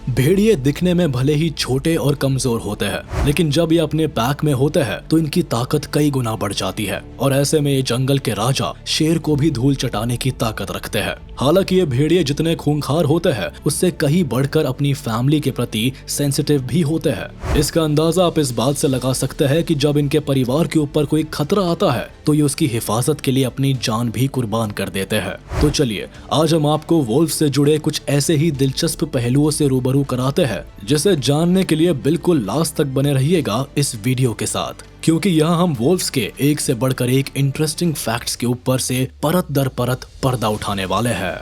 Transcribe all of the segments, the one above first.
भेड़िए दिखने में भले ही छोटे और कमजोर होते हैं, लेकिन जब ये अपने पैक में होते हैं तो इनकी ताकत कई गुना बढ़ जाती है और ऐसे में ये जंगल के राजा शेर को भी धूल चटाने की ताकत रखते हैं। हालांकि ये भेड़िए जितने खूंखार होते हैं उससे कहीं बढ़कर अपनी फैमिली के प्रति सेंसिटिव भी होते हैं। इसका अंदाजा आप इस बात से लगा सकते हैं कि जब इनके परिवार के ऊपर कोई खतरा आता है तो ये उसकी हिफाजत के लिए अपनी जान भी कुर्बान कर देते हैं। तो चलिए आज हम आपको वोल्फ से जुड़े कुछ ऐसे ही दिलचस्प पहलुओं से रूबरू कराते हैं जिसे जानने के लिए बिल्कुल लास्ट तक बने रहिएगा इस वीडियो के साथ, क्योंकि यहाँ हम वोल्फ्स के एक से बढ़कर एक इंटरेस्टिंग फैक्ट्स के ऊपर से परत दर परत पर्दा उठाने वाले हैं।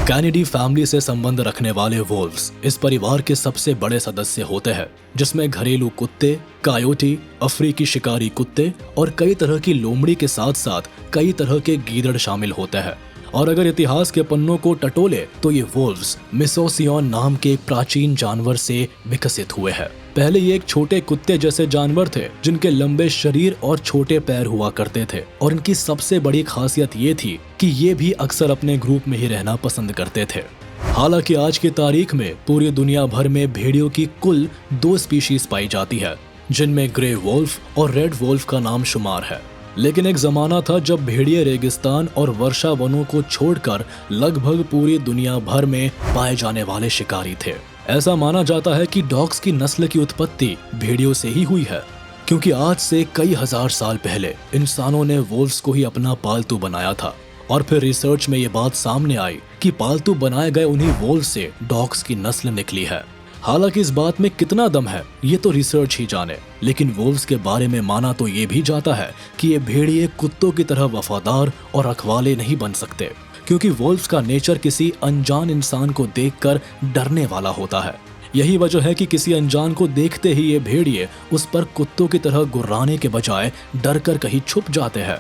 कैनिडी फैमिली से संबंध रखने वाले वोल्फ्स इस परिवार के सबसे बड़े सदस्य होते हैं, जिसमें घरेलू कुत्ते, कायोटी, अफ्रीकी शिकारी कुत्ते और कई तरह की लोमड़ी के साथ साथ कई तरह के गीदड़ शामिल होते हैं। और अगर इतिहास के पन्नों को टटोले तो ये वोल्व्स मिसोसियन नाम के एक प्राचीन जानवर से विकसित हुए हैं। पहले ये एक छोटे कुत्ते जैसे जानवर थे जिनके लंबे शरीर और छोटे पैर हुआ करते थे, और इनकी सबसे बड़ी खासियत ये थी कि ये भी अक्सर अपने ग्रुप में ही रहना पसंद करते थे। हालांकि आज की तारीख में पूरी दुनिया भर में भेड़ियों की कुल 2 स्पीशीज पाई जाती है, जिनमें ग्रे वोल्फ और रेड वोल्फ का नाम शुमार है। लेकिन एक जमाना था जब भेड़िए रेगिस्तान और वर्षा वनों को छोड़कर लगभग पूरी दुनिया भर में पाए जाने वाले शिकारी थे। ऐसा माना जाता है कि डॉग्स की नस्ल की उत्पत्ति भेड़ियों से ही हुई है, क्योंकि आज से कई हजार साल पहले इंसानों ने वोल्व्स को ही अपना पालतू बनाया था, और फिर रिसर्च में ये बात सामने आई कि पालतू बनाए गए उन्हीं वोल्व्स से डॉग्स की नस्ल निकली है। हालांकि इस बात में कितना दम है ये तो रिसर्च ही जाने, लेकिन वोल्व्स के बारे में माना तो ये भी जाता है कि ये भेड़िए कुत्तों की तरह वफादार और रखवाले नहीं बन सकते, क्योंकि वोल्व्स का नेचर किसी अनजान इंसान को देखकर डरने वाला होता है। यही वजह है कि किसी अनजान को देखते ही ये भेड़िए उस पर कुत्तों की तरह गुर्राने के बजाय डरकर कहीं छुप जाते हैं।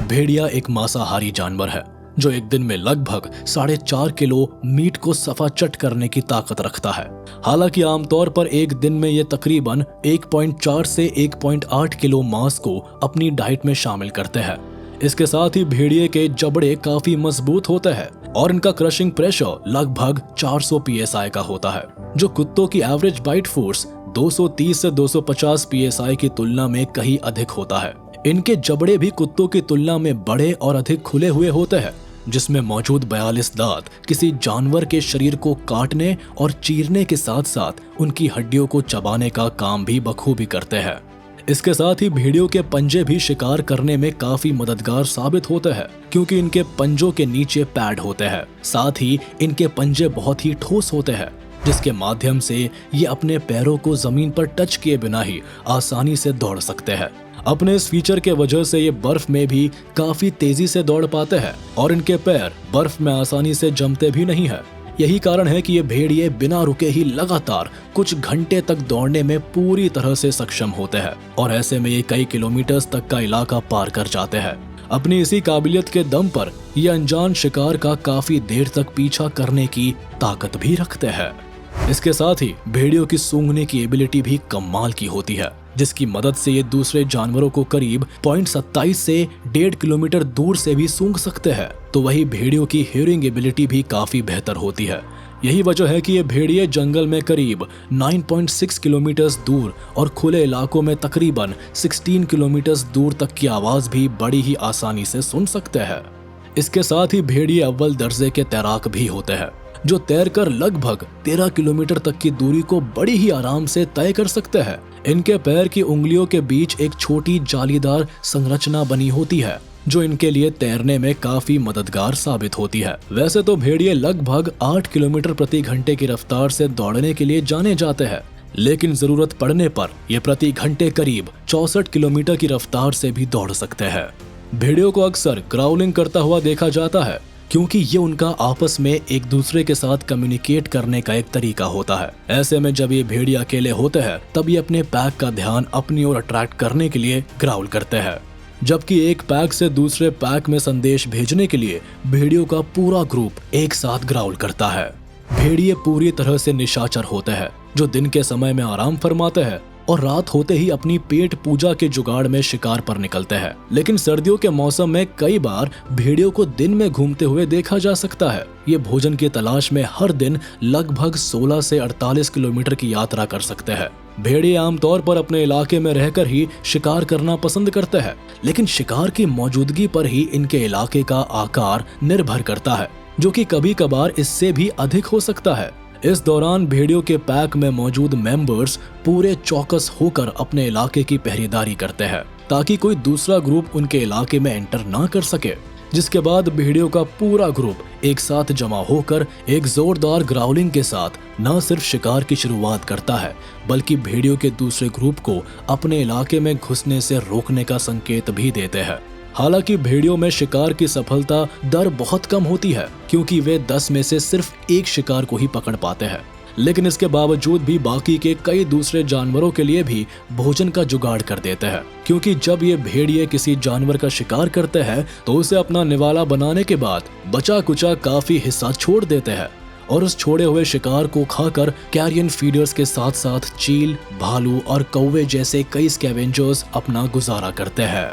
भेड़िया एक मांसाहारी जानवर है जो एक दिन में लगभग 4.5 किलो मीट को सफा चट करने की ताकत रखता है। हालांकि आमतौर पर एक दिन में ये तकरीबन 1.4 से 1.8 किलो मांस को अपनी डाइट में शामिल करते हैं। इसके साथ ही भेड़िए के जबड़े काफी मजबूत होते हैं और इनका क्रशिंग प्रेशर लगभग 400 psi का होता है, जो कुत्तों की एवरेज बाइट फोर्स 230 से 250 psi की तुलना में कहीं अधिक होता है। इनके जबड़े भी कुत्तों की तुलना में बड़े और अधिक खुले हुए होते हैं, जिसमें मौजूद 42 दांत किसी जानवर के शरीर को काटने और चीरने के साथ साथ उनकी हड्डियों को चबाने का काम भी बखूबी करते हैं। इसके साथ ही भेड़ियों के पंजे भी शिकार करने में काफी मददगार साबित होते हैं, क्योंकि इनके पंजों के नीचे पैड होते हैं। साथ ही इनके पंजे बहुत ही ठोस होते हैं, जिसके माध्यम से ये अपने पैरों को जमीन पर टच किए बिना ही आसानी से दौड़ सकते हैं। अपने इस फीचर के वजह से ये बर्फ में भी काफी तेजी से दौड़ पाते हैं और इनके पैर बर्फ में आसानी से जमते भी नहीं है। यही कारण है कि ये भेड़िए बिना रुके ही लगातार कुछ घंटे तक दौड़ने में पूरी तरह से सक्षम होते हैं, और ऐसे में ये कई किलोमीटर तक का इलाका पार कर जाते हैं। अपनी इसी काबिलियत के दम पर ये अनजान शिकार का काफी देर तक पीछा करने की ताकत भी रखते हैं। इसके साथ ही भेड़ियों की सूंघने की एबिलिटी भी कमाल की होती है, जिसकी मदद से ये दूसरे जानवरों को करीब 0.27 से 1.5 किलोमीटर दूर से भी सूंघ सकते हैं। तो वही भेड़ियों की हियरिंग एबिलिटी भी काफी बेहतर होती है। यही वजह है कि ये भेड़िए जंगल में करीब 9.6 किलोमीटर दूर और खुले इलाकों में तकरीबन 16 किलोमीटर दूर तक की आवाज भी बड़ी ही आसानी से सुन सकते हैं। इसके साथ ही भेड़िए अव्वल दर्जे के तैराक भी होते हैं, जो तैरकर लगभग 13 किलोमीटर तक की दूरी को बड़ी ही आराम से तय कर सकते हैं। इनके पैर की उंगलियों के बीच एक छोटी जालीदार संरचना बनी होती है, जो इनके लिए तैरने में काफी मददगार साबित होती है। वैसे तो भेड़िए लगभग 8 किलोमीटर प्रति घंटे की रफ्तार से दौड़ने के लिए जाने जाते हैं, लेकिन जरूरत पड़ने पर ये प्रति घंटे करीब 64 किलोमीटर की रफ्तार से भी दौड़ सकते हैं। भेड़ियों को अक्सर ग्राउलिंग करता हुआ देखा जाता है, क्योंकि ये उनका आपस में एक दूसरे के साथ कम्युनिकेट करने का एक तरीका होता है। ऐसे में जब ये भेड़िए अकेले होते हैं तब ये अपने पैक का ध्यान अपनी ओर अट्रैक्ट करने के लिए ग्राउल करते हैं, जबकि एक पैक से दूसरे पैक में संदेश भेजने के लिए भेड़ियों का पूरा ग्रुप एक साथ ग्राउल करता है। भेड़िए पूरी तरह से निशाचर होते हैं, जो दिन के समय में आराम फरमाते हैं और रात होते ही अपनी पेट पूजा के जुगाड़ में शिकार पर निकलते हैं। लेकिन सर्दियों के मौसम में कई बार भेड़ियों को दिन में घूमते हुए देखा जा सकता है। ये भोजन की तलाश में हर दिन लगभग 16 से 48 किलोमीटर की यात्रा कर सकते हैं। भेड़िए आमतौर पर अपने इलाके में रहकर ही शिकार करना पसंद करते हैं, लेकिन शिकार की मौजूदगी पर ही इनके इलाके का आकार निर्भर करता है, जो कि कभी कभार इससे भी अधिक हो सकता है। इस दौरान भेड़ियों के पैक में मौजूद मेंबर्स पूरे चौकस होकर अपने इलाके की पहरेदारी करते हैं, ताकि कोई दूसरा ग्रुप उनके इलाके में एंटर ना कर सके। जिसके बाद भेड़ियों का पूरा ग्रुप एक साथ जमा होकर एक जोरदार ग्राउलिंग के साथ न सिर्फ शिकार की शुरुआत करता है, बल्कि भेड़ियों के दूसरे ग्रुप को अपने इलाके में घुसने से रोकने का संकेत भी देते हैं। हालांकि भेड़ियों में शिकार की सफलता दर बहुत कम होती है, क्योंकि वे 10 में से सिर्फ एक शिकार को ही पकड़ पाते हैं। लेकिन इसके बावजूद भी बाकी के कई दूसरे जानवरों के लिए भी भोजन का जुगाड़ कर देते हैं, क्योंकि जब ये भेड़िए किसी जानवर का शिकार करते हैं तो उसे अपना निवाला बनाने के बाद बचा कुचा काफी हिस्सा छोड़ देते हैं और उस छोड़े हुए शिकार को खाकर कैरियन फीडर्स के साथ साथ चील, भालू और कौवे जैसे कई स्कैवेंजर्स अपना गुजारा करते हैं।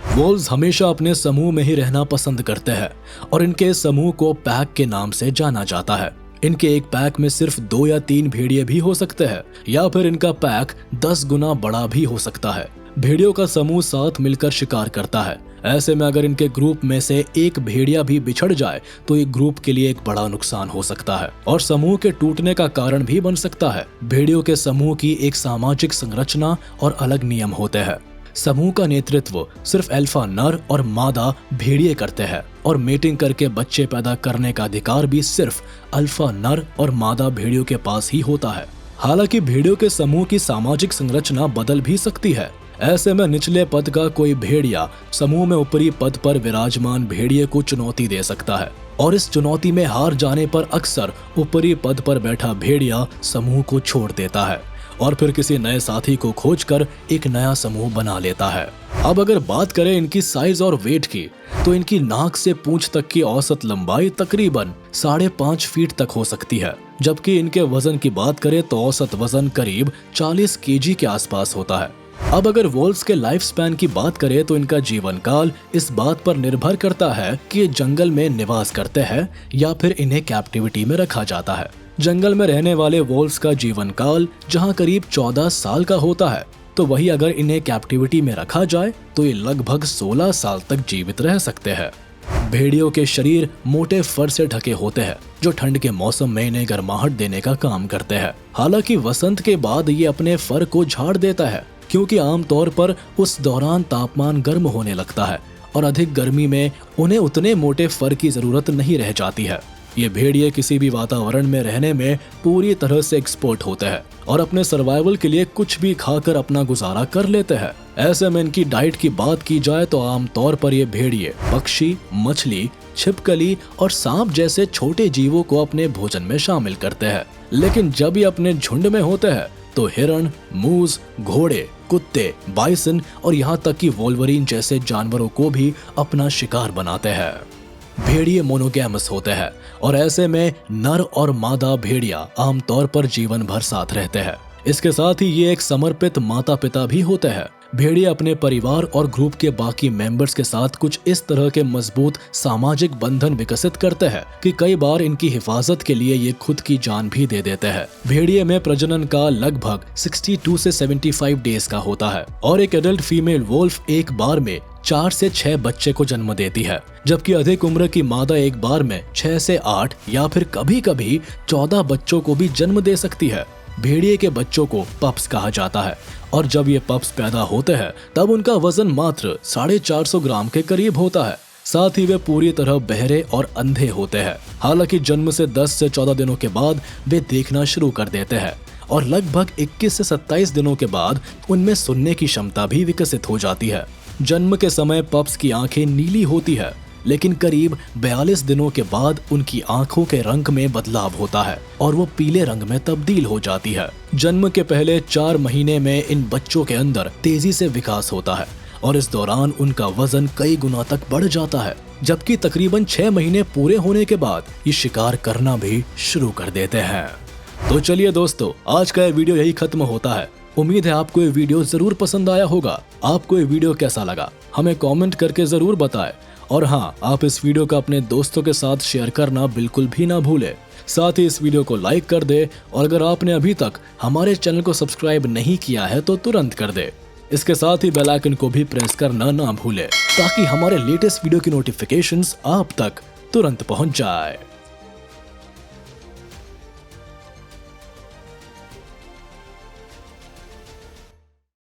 वोल्व्स हमेशा अपने समूह में ही रहना पसंद करते हैं और इनके समूह को पैक के नाम से जाना जाता है। इनके एक पैक में सिर्फ 2 या 3 भेड़िए भी हो सकते हैं, या फिर इनका पैक 10 गुना बड़ा भी हो सकता है। भेड़ियों का समूह साथ मिलकर शिकार करता है। ऐसे में अगर इनके ग्रुप में से एक भेड़िया भी बिछड़ जाए तो एक ग्रुप के लिए एक बड़ा नुकसान हो सकता है और समूह के टूटने का कारण भी बन सकता है। भेड़ियों के समूह की एक सामाजिक संरचना और अलग नियम होते हैं। समूह का नेतृत्व सिर्फ अल्फा नर और मादा भेड़िए करते हैं और मेटिंग करके बच्चे पैदा करने का अधिकार भी सिर्फ अल्फा नर और मादा भेड़ियों के पास ही होता है। हालांकि भेड़ियों के समूह की सामाजिक संरचना बदल भी सकती है। ऐसे में निचले पद का कोई भेड़िया समूह में ऊपरी पद पर विराजमान भेड़िए को चुनौती दे सकता है और इस चुनौती में हार जाने पर अक्सर ऊपरी पद पर बैठा भेड़िया समूह को छोड़ देता है और फिर किसी नए साथी को खोजकर एक नया समूह बना लेता है। अब अगर बात करें इनकी साइज और वेट की, तो इनकी नाक से पूंछ तक की औसत लंबाई तकरीबन 5.5 फीट तक हो सकती है, जबकि इनके वजन की बात करें तो औसत वजन करीब 40 केजी के आसपास होता है। अब अगर वोल्व्स के लाइफ स्पैन की बात करें तो इनका जीवन काल इस बात पर निर्भर करता है कि ये जंगल में निवास करते हैं या फिर इन्हें कैप्टिविटी में रखा जाता है। जंगल में रहने वाले वोल्व्स का जीवन काल जहां करीब 14 साल का होता है, तो वही अगर इन्हें कैप्टिविटी में रखा जाए तो ये लगभग 16 साल तक जीवित रह सकते हैं। भेड़ियों के शरीर मोटे फर से ढके होते हैं, जो ठंड के मौसम में इन्हें गर्माहट देने का काम करते हैं। हालांकि वसंत के बाद ये अपने फर को झाड़ देता है, क्योंकि आमतौर पर उस दौरान तापमान गर्म होने लगता है और अधिक गर्मी में उन्हें उतने मोटे फर की जरूरत नहीं रह जाती है। ये भेड़िए किसी भी वातावरण में रहने में पूरी तरह से एक्सपर्ट होते हैं और अपने सर्वाइवल के लिए कुछ भी खाकर अपना गुजारा कर लेते हैं। ऐसे में इनकी डाइट की बात की जाए तो आमतौर पर ये भेड़िए पक्षी, मछली, छिपकली और सांप जैसे छोटे जीवों को अपने भोजन में शामिल करते हैं। लेकिन जब ये अपने झुंड में होते हैं तो हिरण, मूस, घोड़े, कुत्ते, बाइसन और यहाँ तक कि वोल्वरीन जैसे जानवरों को भी अपना शिकार बनाते हैं। भेड़िए मोनोगैमस होते हैं और ऐसे में नर और मादा भेड़िया आमतौर पर जीवन भर साथ रहते हैं। इसके साथ ही ये एक समर्पित माता पिता भी होते हैं। भेड़िए अपने परिवार और ग्रुप के बाकी मेंबर्स के साथ कुछ इस तरह के मजबूत सामाजिक बंधन विकसित करते हैं कि कई बार इनकी हिफाजत के लिए ये खुद की जान भी दे देते हैं। भेड़िए में प्रजनन का लगभग 62 से 75 डेज का होता है और एक एडल्ट फीमेल वोल्फ एक बार में 4 से 6 बच्चे को जन्म देती है, जबकि अधिक उम्र की मादा एक बार में 6 से 8 या फिर कभी कभी 14 बच्चों को भी जन्म दे सकती है। भेड़िए के बच्चों को पप्स कहा जाता है और जब ये पप्स पैदा होते हैं तब उनका वजन मात्र 450 ग्राम के करीब होता है। साथ ही वे पूरी तरह बहरे और अंधे होते हैं। हालांकि जन्म से 10 से 14 दिनों के बाद वे देखना शुरू कर देते हैं और लगभग 21 से 27 दिनों के बाद उनमें सुनने की क्षमता भी विकसित हो जाती है। जन्म के समय पप्स की आंखें नीली होती है, लेकिन करीब 42 दिनों के बाद उनकी आंखों के रंग में बदलाव होता है और वो पीले रंग में तब्दील हो जाती है। जन्म के पहले 4 महीने में इन बच्चों के अंदर तेजी से विकास होता है और इस दौरान उनका वजन कई गुना तक बढ़ जाता है, जबकि तकरीबन 6 महीने पूरे होने के बाद ये शिकार करना भी शुरू कर देते हैं। तो चलिए दोस्तों, आज का ये वीडियो यही खत्म होता है। उम्मीद है आपको ये वीडियो जरूर पसंद आया होगा। आपको ये वीडियो कैसा लगा हमें कमेंट करके जरूर बताएं। और हाँ, आप इस वीडियो को अपने दोस्तों के साथ शेयर करना बिल्कुल भी ना भूलें। साथ ही इस वीडियो को लाइक कर दे और अगर आपने अभी तक हमारे चैनल को सब्सक्राइब नहीं किया है तो तुरंत कर दे। इसके साथ ही बेल आइकन को भी प्रेस करना ना भूले ताकि हमारे लेटेस्ट वीडियो की नोटिफिकेशंस आप तक तुरंत पहुंच जाए।